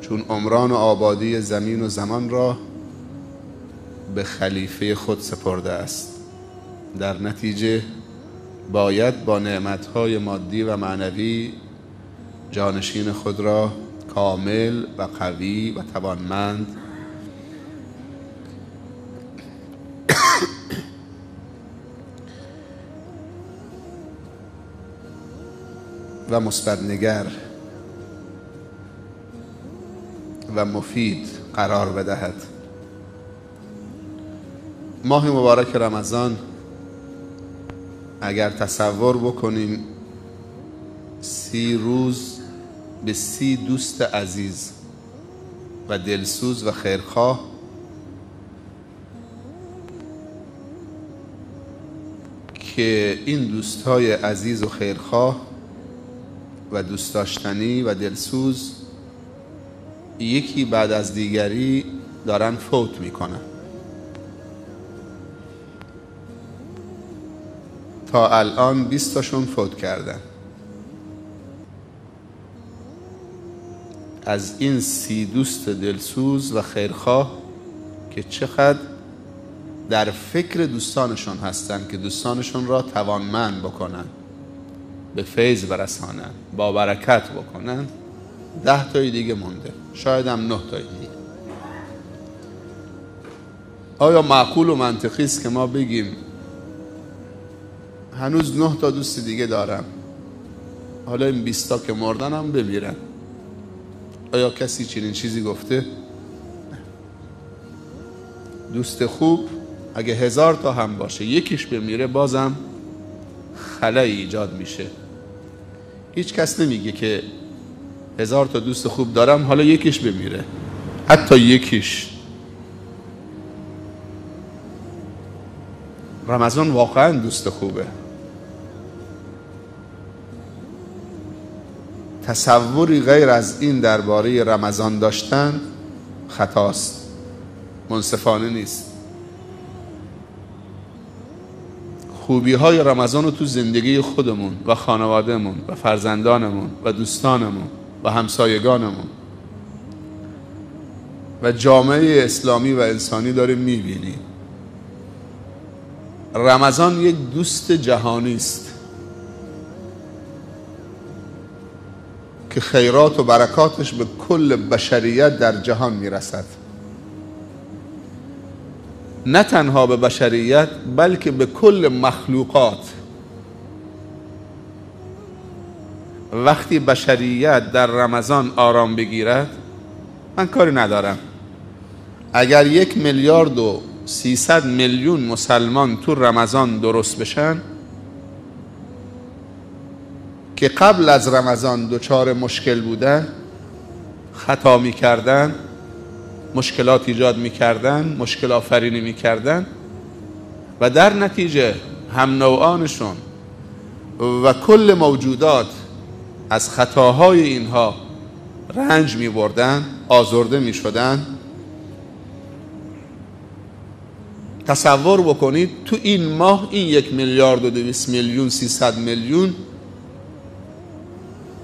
چون عمران و آبادی زمین و زمان را به خلیفه خود سپرده است. در نتیجه باید با نعمتهای مادی و معنوی جانشین خود را کامل و قوی و توانمند و مثبت‌نگر و مفید قرار بدهد. ماه مبارک رمضان اگر تصور بکنیم 30 روز به 30 دوست عزیز و دلسوز و خیرخواه که این دوستای عزیز و خیرخواه و دوست داشتنی و دلسوز یکی بعد از دیگری دارن فوت میکنن. تا الان 20 تاشون فوت کردن. از این 30 دوست دلسوز و خیرخواه که چقدر در فکر دوستانشون هستن که دوستانشون را توانمند بکنن، به فیض برسانن، با برکت بکنن، 10 تای دیگه مونده، شاید هم 9 تای دیگه. آیا معقول و منطقی است که ما بگیم هنوز 9 تا دوست دیگه دارم، حالا این 20 تا که مردن هم بمیرن؟ آیا کسی چنین چیزی گفته؟ دوست خوب اگه 1000 تا هم باشه یکیش بمیره بازم خلایی ایجاد میشه. هیچ کس نمیگه که 1000 تا دوست خوب دارم حالا یکیش بمیره، حتی یکیش. رمضان واقعا دوست خوبه. تصوری غیر از این درباره رمضان داشتن خطاست، منصفانه نیست. خوبی های رمضان رو تو زندگی خودمون و خانوادهمون و فرزندانمون و دوستانمون و همسایگانمون و جامعه اسلامی و انسانی داریم میبینیم. رمضان یک دوست جهانی است که خیرات و برکاتش به کل بشریت در جهان میرسد. نه تنها به بشریت بلکه به کل مخلوقات. وقتی بشریت در رمضان آرام بگیرد، من کاری ندارم اگر 1,300,000,000 مسلمان تو رمضان درست بشن که قبل از رمضان دچار مشکل بودن، خطا میکردن، مشکلات ایجاد میکردن، مشکل آفرینی میکردن و در نتیجه هم نوعانشون و کل موجودات از خطاهای اینها رنج میبردن، آزرده میشدن. تصور بکنید تو این ماه این 1,200,000,000 300,000,000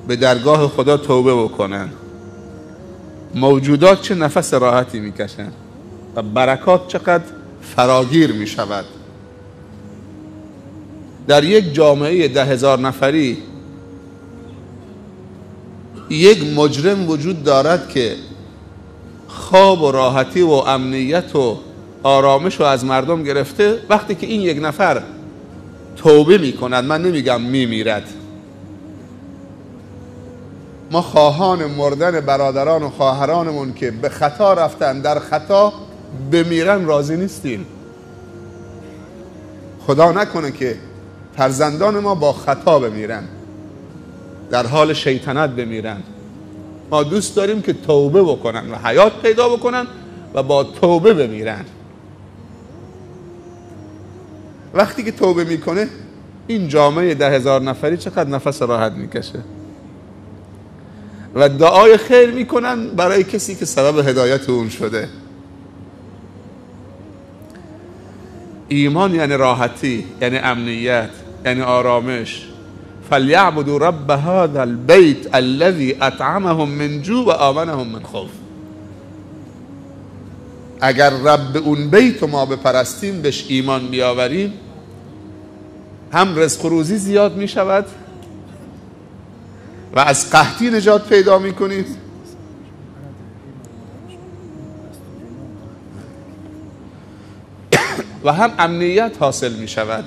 به درگاه خدا توبه بکنن. موجودات چه نفس راحتی میکشن و برکات چقدر فراگیر میشود. در یک جامعه 10,000 نفری یک مجرم وجود دارد که خواب و راحتی و امنیت و آرامش رو از مردم گرفته. وقتی که این یک نفر توبه میکند، من نمیگم میمیرد، ما خواهان مردن برادران و خواهرانمون که به خطا رفتن در خطا بمیرن راضی نیستیم. خدا نکنه که فرزندان ما با خطا بمیرن، در حال شیطنت بمیرن. ما دوست داریم که توبه بکنن و حیات پیدا بکنن و با توبه بمیرن. وقتی که توبه میکنه این جامعه 10,000 نفری چقدر نفس راحت میکشه و دعای خیر میکنن برای کسی که سبب هدایت اون شده. ایمان یعنی راحتی، یعنی امنیت، یعنی آرامش. فلیعبدوا رب هذا البیت الذی اطعمهم من جوع و آمنهم من خوف. اگر رب اون بیت ما بپرستیم، بهش ایمان بیاوریم، هم رزق و روزی زیاد می شود و از قحطی نجات پیدا می کنید و هم امنیت حاصل می شود.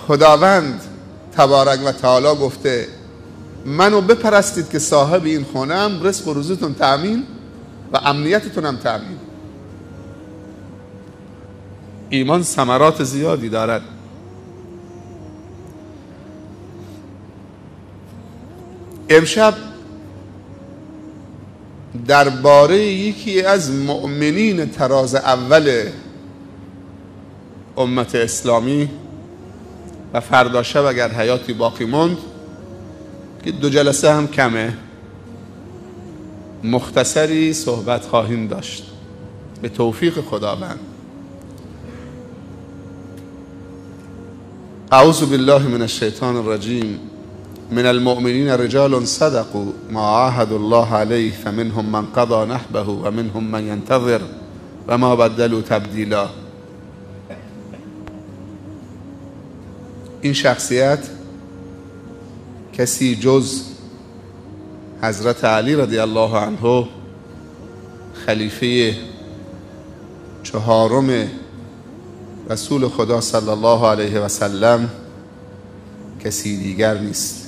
خداوند تبارک و تعالی گفته منو بپرستید که صاحب این خونم، رزق و روزیتون تأمین و امنیتتون هم تأمین. ایمان ثمرات زیادی دارد. امشب درباره یکی از مؤمنین تراز اول امت اسلامی و فردا شب اگر حیاتی باقی موند که 2 جلسه هم کمه، مختصری صحبت خواهیم داشت به توفیق خداوند. اعوذ بالله من الشیطان الرجیم. من المؤمنین رجال صدقوا ما عاهدوا الله علیه فمنهم من قضى نحبه و منهم من ينتظر و ما بدلوا تبدیلا. این شخصیت کسی جز حضرت علی رضی الله عنه، خلیفه 4 رسول خدا صلی الله علیه و سلم، کسی دیگر نیست.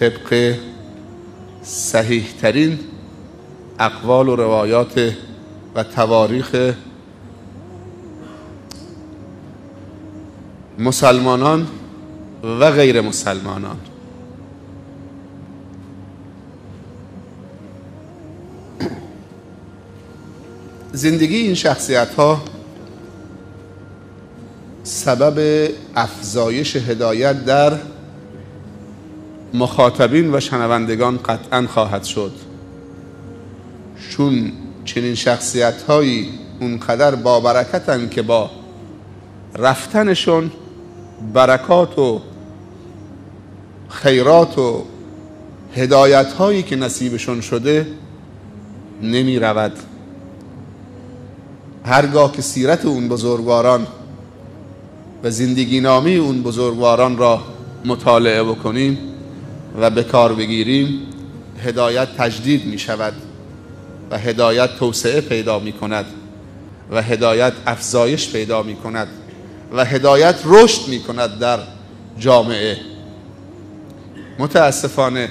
طبق صحیح ترین اقوال و روایات و تواریخ مسلمانان و غیر مسلمانان. زندگی این شخصیت ها سبب افزایش هدایت در مخاطبین و شنوندگان قطعا خواهد شد، چون چنین شخصیت هایی اونقدر با برکتن که با رفتنشون برکات و خیرات و هدایت هایی که نصیبشون شده نمی رود. هرگاه که سیرت اون بزرگواران و زندگی نامه اون بزرگواران را مطالعه بکنیم و به کار بگیریم، هدایت تجدید می شود و هدایت توسعه پیدا می کند و هدایت افزایش پیدا می کند و هدایت رشد می کند در جامعه. متاسفانه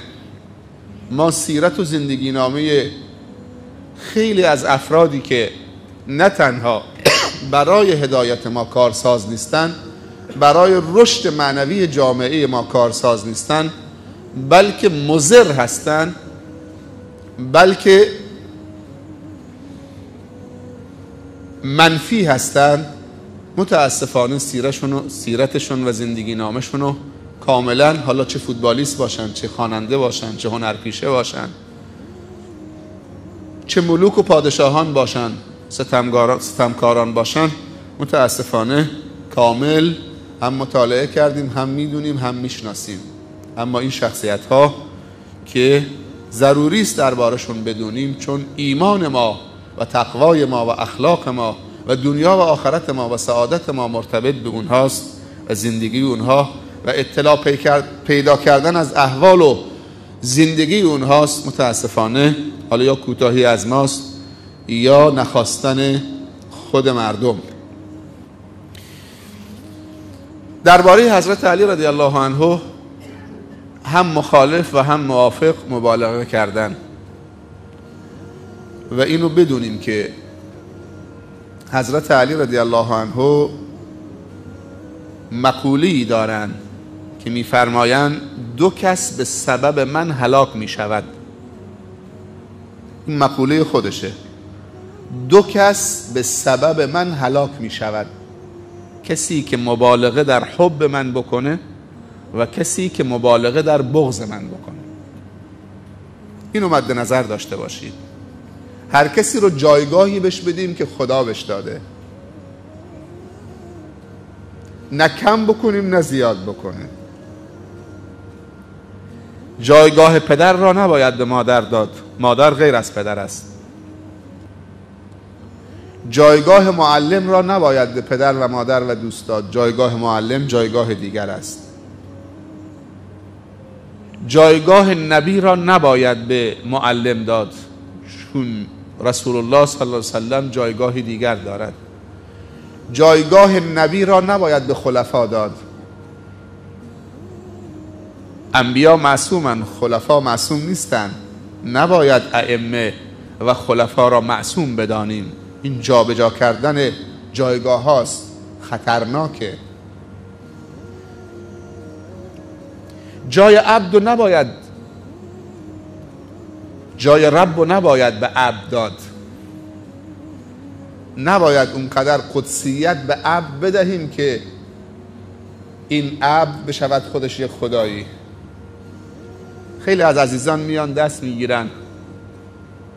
ما سیرت و زندگی نامه خیلی از افرادی که نه تنها برای هدایت ما کارساز نیستند، برای رشد معنوی جامعه ما کارساز نیستند، بلکه مضر هستند، بلکه منفی هستند، متاسفانه سیرتشون و زندگی نامشونو کاملا، حالا چه فوتبالیست باشن، چه خواننده باشن، چه هنرپیشه باشن، چه ملوک و پادشاهان باشن، ستمکاران باشن، متاسفانه کامل هم مطالعه کردیم، هم میدونیم، هم میشناسیم. اما این شخصیت ها که ضروری است دربارشون بدونیم، چون ایمان ما و تقوای ما و اخلاق ما و دنیا و آخرت ما و سعادت ما مرتبط به اونهاست و زندگی اونها و اطلاع پیدا کردن از احوال و زندگی اونهاست. متاسفانه حالا یا کوتاهی از ماست یا نخواستن خود مردم. درباره حضرت علی رضی الله عنه هم مخالف و هم موافق مبالغه کردن و اینو بدونیم که حضرت علی رضی الله عنه مقوله‌ای دارن که می‌فرمایند 2 کس به سبب من هلاک می‌شود. این مقوله خودشه. 2 کس به سبب من هلاک می‌شود. کسی که مبالغه در حب من بکنه و کسی که مبالغه در بغض من بکنه. اینو مد نظر داشته باشید. هر کسی رو جایگاهی بهش بدیم که خدا بهش داده. نه کم بکنیم نه زیاد بکنیم. جایگاه پدر را نباید به مادر داد، مادر غیر از پدر است. جایگاه معلم را نباید به پدر و مادر و دوست داد، جایگاه معلم جایگاه دیگر است. جایگاه نبی را نباید به معلم داد، چون رسول الله صلی الله علیه وسلم جایگاهی دیگر دارد. جایگاه نبی را نباید به خلفا داد. انبیا معصومن، خلفا معصوم نیستن. نباید ائمه و خلفا را معصوم بدانیم. این جابجا کردن جایگاه هاست، خطرناکه. جای عبد نباید، جای رب نباید به عبد داد. نباید اونقدر قدسیت به عبد بدهیم که این عبد بشود خودش یک خدایی. خیلی از عزیزان میان دست میگیرن،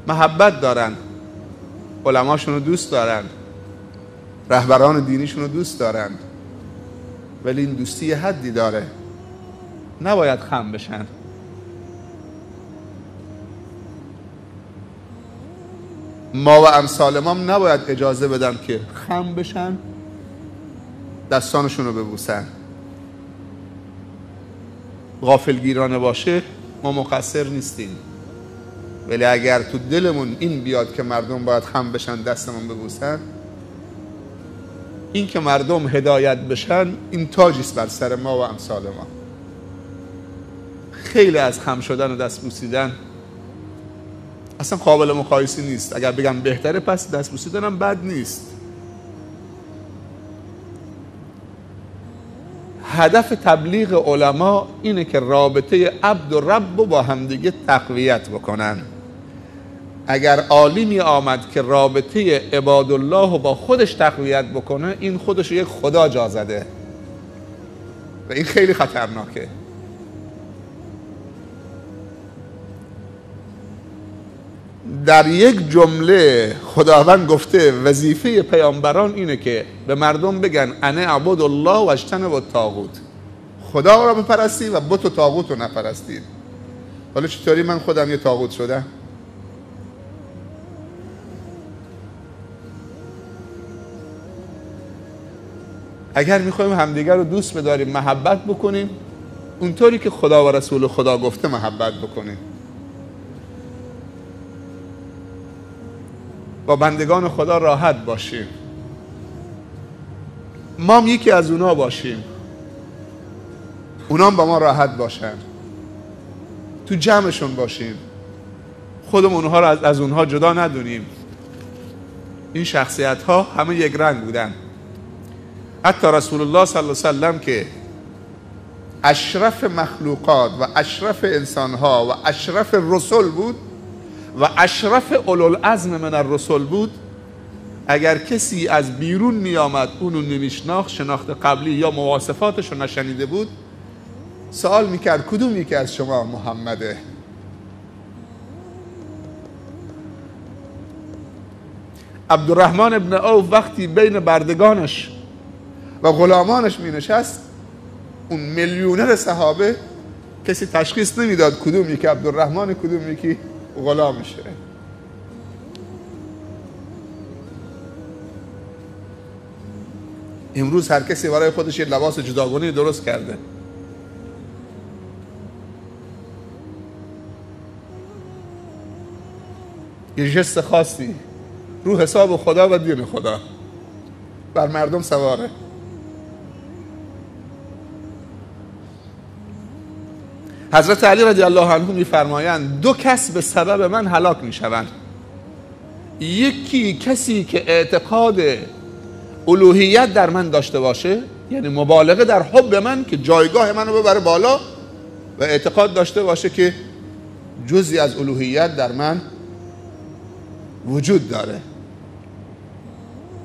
محبت دارن، علماشون رو دوست دارن، رهبران دینیشون رو دوست دارن، ولی این دوستی یه حدی داره، نباید خم بشن. ما و امثال ما نباید اجازه بدن که خم بشن، دستانشون رو ببوسن. غافلگیرانه باشه ما مقصر نیستیم، ولی اگر تو دلمون این بیاد که مردم باید خم بشن دستمون ببوسن، این که مردم هدایت بشن این تاجی است بر سر ما و امثال ما. خیلی از خم شدن و دست بوسیدن اصلا قابل مقایسه نیست. اگر بگم بهتره پس دست بوسیدن هم بد نیست. هدف تبلیغ علما اینه که رابطه عبد و رب رو با همدیگه تقویت بکنن. اگر عالمی آمد که رابطه عباد الله رو با خودش تقویت بکنه، این خودش یک خدا جا زده و این خیلی خطرناکه. در یک جمله خداوند گفته وظیفه پیامبران اینه که به مردم بگن انا اعبد الله و اجتنب الطاغوت، خدا را بپرستی و بت و طاغوت رو نپرستید. حالا چطوری من خودم یه طاغوت شدم؟ اگر میخوایم همدیگر رو دوست بداریم، محبت بکنیم، اونطوری که خدا و رسول خدا گفته محبت بکنیم. با بندگان خدا راحت باشیم، ما هم یکی از اونا باشیم، اونا هم با ما راحت باشن، تو جمعشون باشیم، خودمون اونها رو از اونها جدا ندونیم. این شخصیت ها همه یک رنگ بودن. حتی رسول الله صلی الله علیه وسلم که اشرف مخلوقات و اشرف انسان ها و اشرف رسول بود و اشرف اولوالعزم من الرسل بود، اگر کسی از بیرون می آمد اونو نمیشناخت، شناخت قبلی یا مواصفاتش رو نشنیده بود، سوال میکرد کدوم یکی از شما محمده؟ عبدالرحمن ابن عوف وقتی بین بردگانش و غلامانش می نشست، اون میلیونر صحابه کسی تشخیص نمیداد کدوم یکی عبدالرحمن کدوم یکی غلامشه. امروز هر کسی برای خودش یه لباس جداگانه درست کرده. یه جست خاصی رو حساب خدا و دین خدا بر مردم سواره. حضرت علی رضی الله عنه میفرمایند دو کس به سبب من هلاک میشوند. یکی کسی که اعتقاد الوهیت در من داشته باشه، یعنی مبالغه در حب من که جایگاه منو ببره بالا و اعتقاد داشته باشه که جزئی از الوهیت در من وجود داره،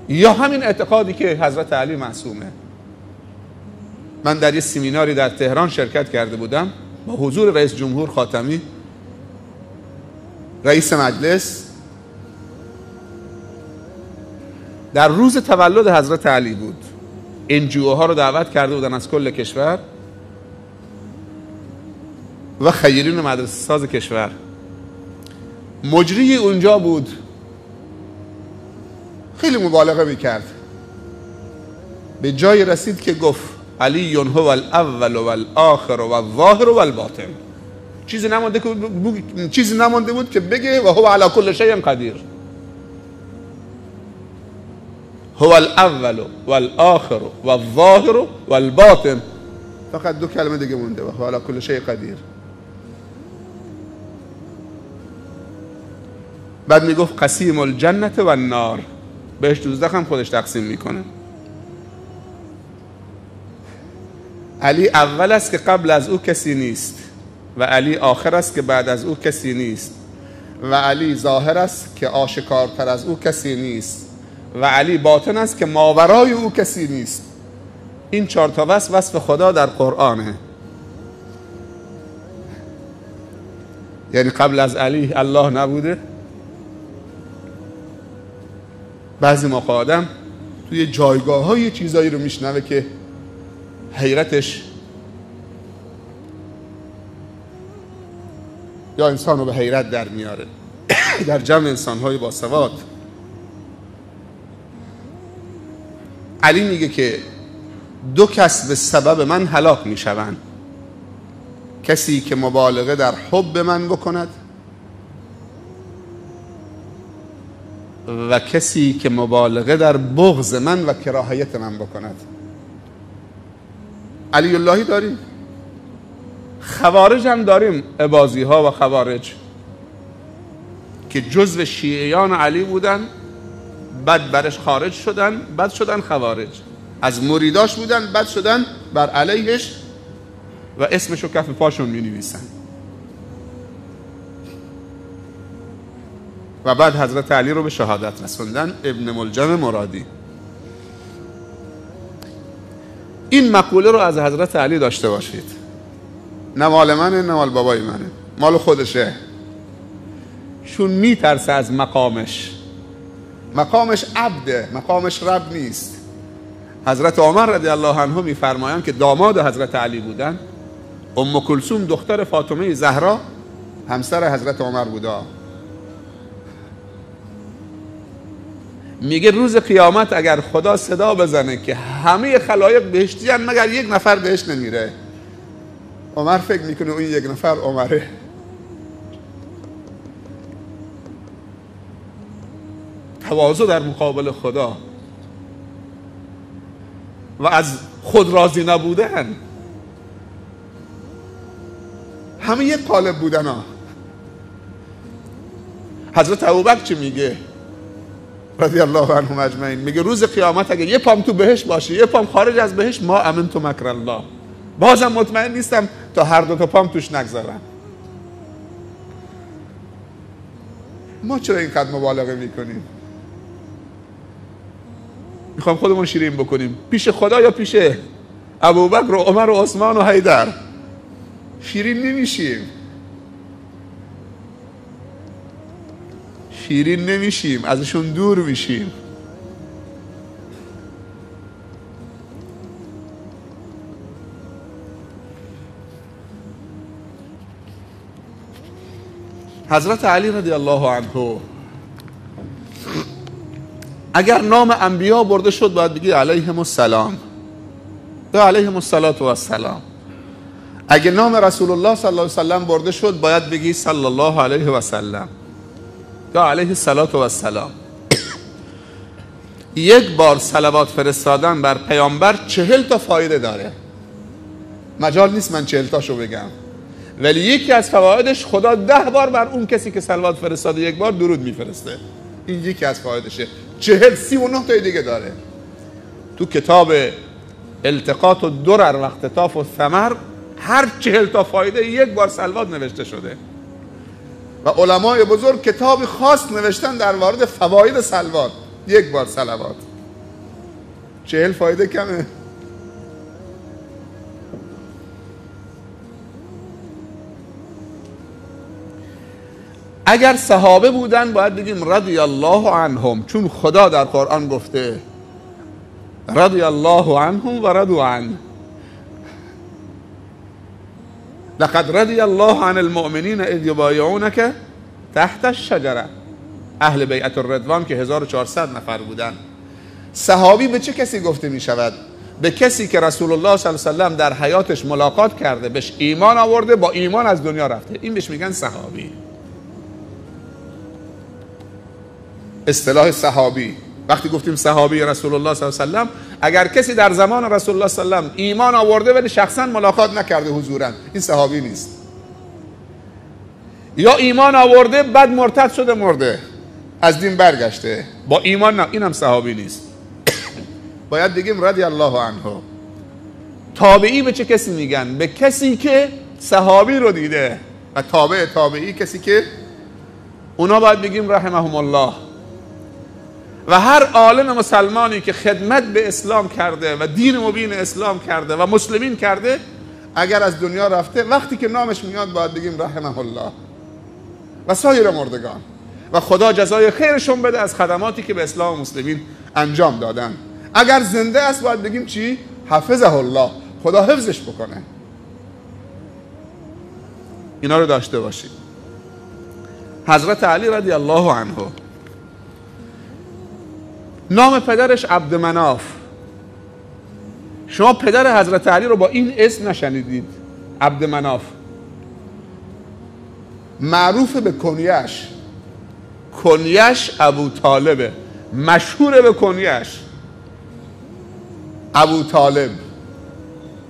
یا همین اعتقادی که حضرت علی معصومه. من در یه سمیناری در تهران شرکت کرده بودم با حضور رئیس جمهور خاتمی، رئیس مجلس، در روز تولد حضرت علی بود. NGO-ها رو دعوت کرده بودن از کل کشور و خیرین مدرسه ساز کشور. مجری اونجا بود، خیلی مبالغه میکرد، به جای رسید که گفت علی هو الاول و الاخر و الظاهر و الباطن. چیزی نمانده بود که بگه و هو علی کل شیء قدیر. هو الاول و الاخر و الظاهر و الباطن. فقط دو کلمه دیگه مونده و هو علی کل شیء قدیر. بعد میگفت قسیم الجنة و النار، بهش دوزخ هم خودش تقسیم میکنه. علی اول است که قبل از او کسی نیست و علی آخر است که بعد از او کسی نیست و علی ظاهر است که آشکارتر از او کسی نیست و علی باطن است که ماورای او کسی نیست. این 4 تا وصف خدا در قرآنه. یعنی قبل از علی الله نبوده. بعضی موقع آدم توی جایگاه های چیزایی رو میشنوه که حیرتش یا انسان رو به حیرت در میاره. در جمع انسان های باسواد علی میگه که 2 کس به سبب من هلاک میشوند: کسی که مبالغه در حب من بکند و کسی که مبالغه در بغض من و کراهیت من بکند. علی اللهی داریم، خوارج هم داریم، اباضی ها و خوارج که جزو شیعیان علی بودن، بعد برش خارج شدن، بعد شدن خوارج. از مریداش بودن، بعد شدن بر علیهش و اسمشو کف پاشون می نویسن. و بعد حضرت علی رو به شهادت رسوندن. ابن ملجم مرادی. این مقوله رو از حضرت علی داشته باشید. نه مال منه، نه مال بابای منه، مال خودشه. چون میترسه از مقامش. مقامش عبده، مقامش رب نیست. حضرت عمر رضی الله عنه میفرمایند که داماد حضرت علی بودن. ام کلثوم دختر فاطمه زهرا همسر حضرت عمر بودا. میگه روز قیامت اگر خدا صدا بزنه که همه خلایق بهشتی هستند مگر 1 نفر بهشت نمیره، عمر فکر میکنه اون 1 نفر عمره. تواضع در مقابل خدا و از خود راضی نبودن. همه یک قالب بودن ها. حضرت ابوبکر چی میگه رضی الله عنهم اجمعین؟ میگه روز قیامت اگه 1 پام تو بهشت باشه 1 پام خارج از بهشت، ما امنت مکر الله، بازم مطمئن نیستم تا هر 2 تا پام توش نگذارن. ما چرا اینقدر مبالغه میکنیم؟ میخوام خودمون شیرین بکنیم پیش خدا یا پیش ابوبکر و عمر و عثمان و حیدر؟ شیرین نمیشیم. شیرین نمیشیم، ازشون دور میشیم. حضرت علی رضی الله عنه اگر نام انبیا برده شد باید بگی علیهم السلام یا علیهم الصلاة و السلام. اگر نام رسول الله صلی الله علیه و سلم برده شد باید بگی صلی الله علیه و سلم یا علیه الصلاة و السلام. 1 بار صلوات فرستادن بر پیامبر 40 تا فایده داره. مجال نیست من 40 تاشو بگم، ولی یکی از فوایدش خدا 10 بار بر اون کسی که صلوات فرستاده 1 بار درود میفرسته. این یکی از فوایدشه. 39 تا دیگه داره. تو کتاب التقاط الدرر و اختطاف الثمر هر 40 تا فایده 1 بار صلوات نوشته شده و علمای بزرگ کتاب خاص نوشتن در مورد فواید صلوات. 1 بار صلوات 40 فایده کمه. اگر صحابه بودن باید بگیم رضی الله عنهم، چون خدا در قرآن گفته رضی الله عنهم و رضوا عنه. لقد رضی الله عن المؤمنین اذ یبایعونک تحت الشجره. اهل بیعت الرضوان که 1400 نفر بودن. صحابی به چه کسی گفته می شود؟ به کسی که رسول الله صلی الله علیه و سلم در حیاتش ملاقات کرده، بهش ایمان آورده، با ایمان از دنیا رفته، این بهش میگن صحابی. اصطلاح صحابی، وقتی گفتیم صحابی رسول الله صلی الله علیه و سلم، اگر کسی در زمان رسول الله صلی الله علیه و سلم ایمان آورده ولی شخصا ملاقات نکرده حضورا، این صحابی نیست. یا ایمان آورده بعد مرتد شده مرده، از دین برگشته، با ایمان نه، اینم صحابی نیست. باید بگیم رضی الله عنه. تابعی به چه کسی میگن؟ به کسی که صحابی رو دیده. و تابع تابعی کسی که اونا باید بگیم رحمهم الله. و هر عالم مسلمانی که خدمت به اسلام کرده و دین مبین اسلام کرده و مسلمین کرده، اگر از دنیا رفته، وقتی که نامش میاد باید بگیم رحمه الله. و سایر مردگان، و خدا جزای خیرشون بده از خدماتی که به اسلام و مسلمین انجام دادن. اگر زنده است باید بگیم چی؟ حفظه الله، خدا حفظش بکنه. اینا رو داشته باشید. حضرت علی رضی الله عنه، نام پدرش عبدمناف. شما پدر حضرت علی رو با این اسم نشنیدید، عبدمناف. معروف به کنیش، کنیش ابو طالبه، مشهور به کنیش ابو طالب.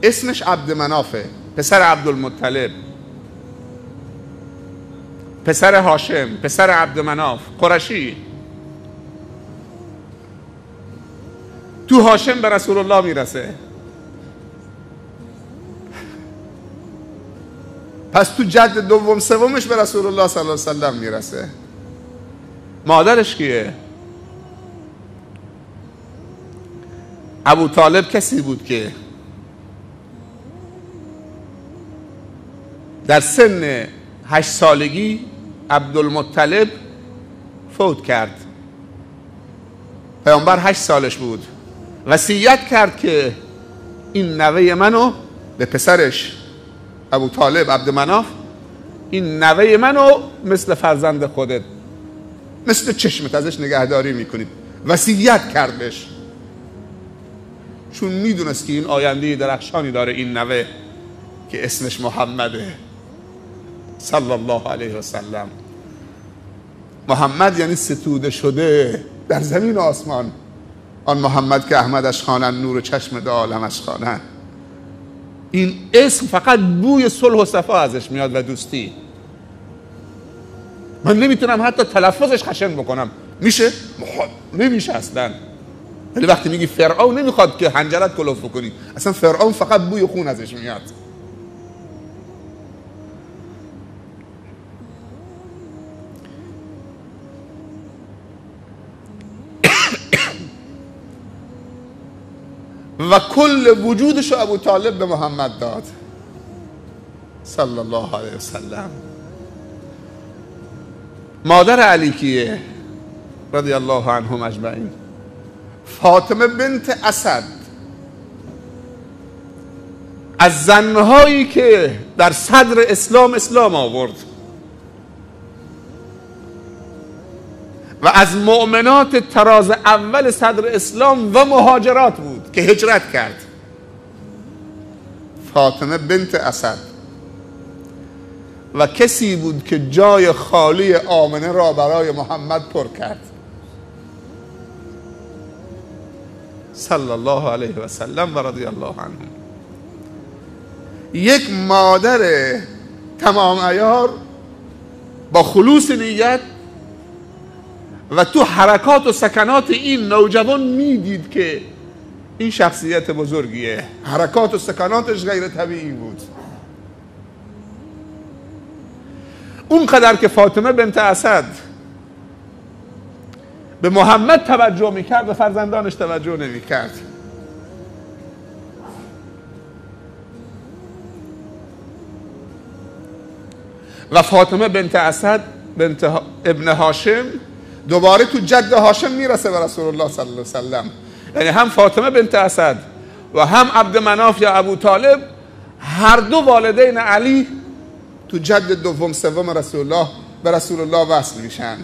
اسمش عبدمنافه، پسر عبدالمطلب، پسر هاشم، پسر عبدمناف، قرشی. تو هاشم به رسول الله میرسه، پس تو جد دوم سومش به رسول الله صلی الله علیه و سلم میرسه. مادرش کیه؟ ابو طالب کسی بود که در سن 8 سالگی عبدالمطلب فوت کرد. پیامبر 8 سالش بود. وصیت کرد که این نوه منو، به پسرش ابو طالب عبدمناف، این نوه منو مثل فرزند خودت، مثل چشمت ازش نگهداری میکنید. وصیت کرد بهش، چون میدونست که این آینده درخشانی داره این نوه که اسمش محمده صلی الله علیه و سلم. محمد یعنی ستوده شده در زمین و آسمان. آن محمد که احمدش خوانند، نور چشم دو عالمش خوانند. این اسم فقط بوی صلح و صفا ازش میاد و دوستی. من نمیتونم حتی تلفظش خشن بکنم، میشه؟ نمیشه اصلا. ولی وقتی میگی فرعون نمیخواد که حنجرت کلوف بکنی، اصلا فرعون فقط بوی خون ازش میاد. و کل وجودشو ابو طالب به محمد داد صلی الله علیه و سلم. مادر علی کیه؟ رضی الله عنهم اجمعین. فاطمه بنت اسد، از زنهایی که در صدر اسلام آورد و از مؤمنات تراز اول صدر اسلام و مهاجرات بود که هجرت کرد. فاطمه بنت اسد. و کسی بود که جای خالی آمنه را برای محمد پر کرد صلی الله علیه و سلم و رضی الله عنه. یک مادر تمام عیار با خلوص نیت و تو حرکات و سکنات این نوجوان میدید که این شخصیت بزرگیه. حرکات و سکناتش غیر طبیعی بود. اونقدر که فاطمه بنت اسد به محمد توجه میکرد و فرزندانش توجه نمیکرد. و فاطمه بنت اسد بنت ابن هاشم دوباره تو جد هاشم میرسه به رسول الله صلی الله علیه و سلم. یعنی هم فاطمه بنت اسد و هم عبدمناف یا ابو طالب هر دو والدین علی تو جد دوم سوم رسول الله به رسول الله وصل میشن،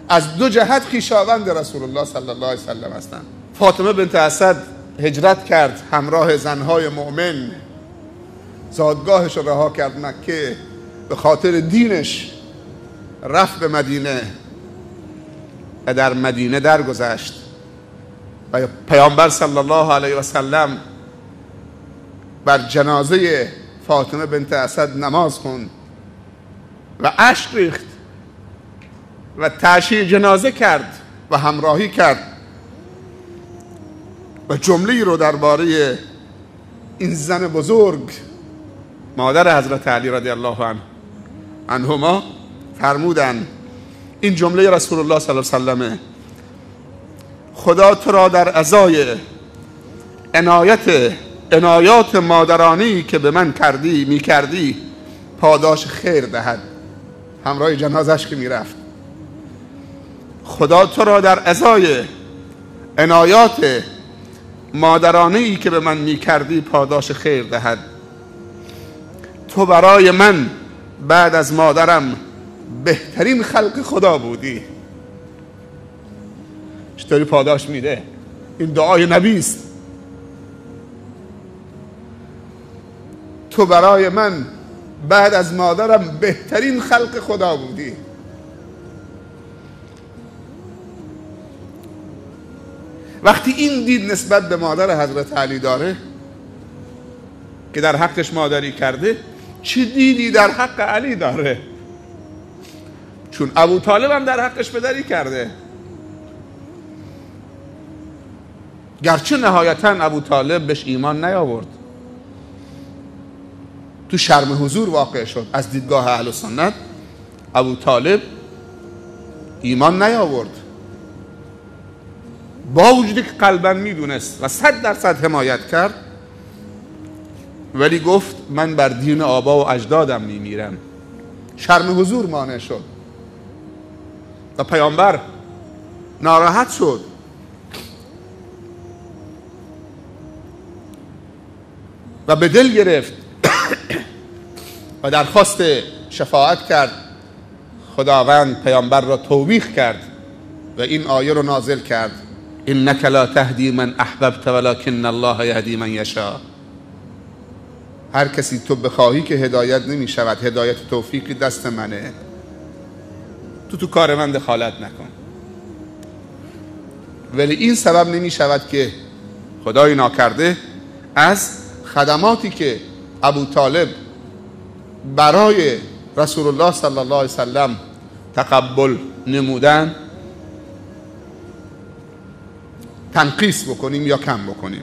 از دو جهت خویشاوند رسول الله صلی الله علیه وسلم هستند. فاطمه بنت اسد هجرت کرد همراه زنهای مؤمن، زادگاهش رو رها کرد مکه، به خاطر دینش رفت به مدینه و در مدینه درگذشت و پیامبر صلی الله علیه و سلم بر جنازه فاطمه بنت اسد نماز خوند و اشک ریخت و تشییع جنازه کرد و همراهی کرد و جمله‌ای رو درباره این زن بزرگ مادر حضرت علی رضی الله عنهما فرمودند. این جمله رسول الله صلی الله علیه و سلم: خدا تو را در ازای عنایات مادرانی که به من میکردی پاداش خیر دهد. همراه جنازش که میرفت، خدا تو را در ازای عنایات مادرانی که به من میکردی پاداش خیر دهد. تو برای من بعد از مادرم بهترین خلق خدا بودی. چطوری پاداش میده؟ این دعای نبی است. تو برای من بعد از مادرم بهترین خلق خدا بودی. وقتی این دید نسبت به مادر حضرت علی داره که در حقش مادری کرده، چه دیدی در حق علی داره؟ چون ابو طالب هم در حقش پدری کرده، گرچه نهایتا ابو طالب بهش ایمان نیاورد، تو شرم حضور واقع شد. از دیدگاه اهل سنت ابو طالب ایمان نیاورد، با وجودی که قلبا میدونست و 100% حمایت کرد، ولی گفت من بر دین آبا و اجدادم میمیرم. شرم حضور مانع شد و پیامبر ناراحت شد و به دل گرفت و درخواست شفاعت کرد. خداوند پیامبر را توبیخ کرد و این آیه رو نازل کرد: انک لا تهدی من احببت ولکن الله یهدی من یشاء. هر کسی تو بخواهی که هدایت نمی شود، هدایت توفیقی دست منه، تو کار من دخالت نکن. ولی این سبب نمی شود که خدای ناکرده از خدماتی که ابو طالب برای رسول الله صلی الله علیه وسلم تقبل نمودن تنقیص بکنیم یا کم بکنیم.